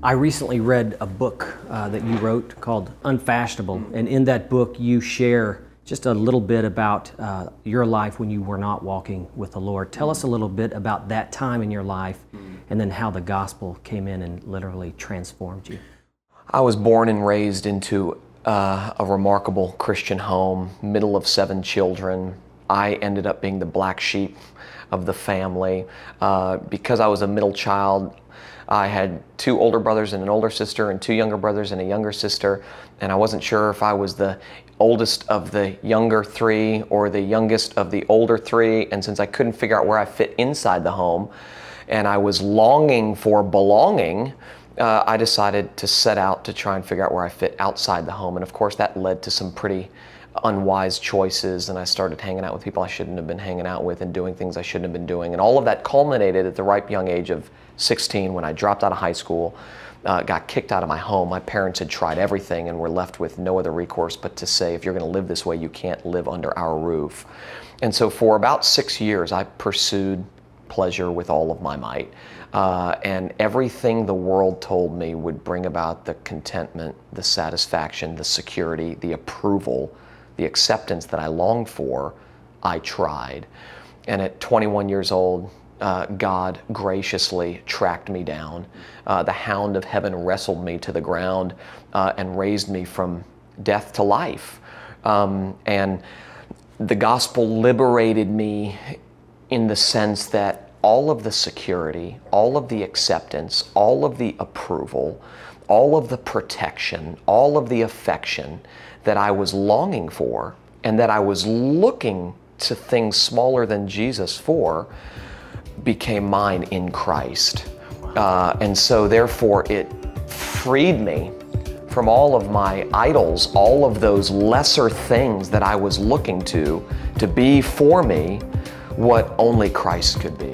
I recently read a book that you wrote called Unfashionable, and in that book you share just a little bit about your life when you were not walking with the Lord. Tell us a little bit about that time in your life and then how the gospel came in and literally transformed you. I was born and raised into a remarkable Christian home, middle of 7 children. I ended up being the black sheep of the family. Because I was a middle child, I had 2 older brothers and an older sister and 2 younger brothers and a younger sister, and I wasn't sure if I was the oldest of the younger 3 or the youngest of the older 3, and since I couldn't figure out where I fit inside the home and I was longing for belonging, I decided to set out to try and figure out where I fit outside the home. And of course that led to some pretty unwise choices, and I started hanging out with people I shouldn't have been hanging out with and doing things I shouldn't have been doing. And all of that culminated at the ripe young age of 16 when I dropped out of high school, got kicked out of my home. My parents had tried everything and were left with no other recourse but to say, if you're going to live this way, you can't live under our roof. And so for about 6 years, I pursued pleasure with all of my might. And everything the world told me would bring about the contentment, the satisfaction, the security, the approval, the acceptance that I longed for, I tried. And at 21 years old, God graciously tracked me down. The hound of heaven wrestled me to the ground and raised me from death to life. And the gospel liberated me in the sense that all of the security, all of the acceptance, all of the approval, all of the protection, all of the affection that I was longing for and that I was looking to things smaller than Jesus for became mine in Christ. And so therefore it freed me from all of my idols, all of those lesser things that I was looking to be for me what only Christ could be.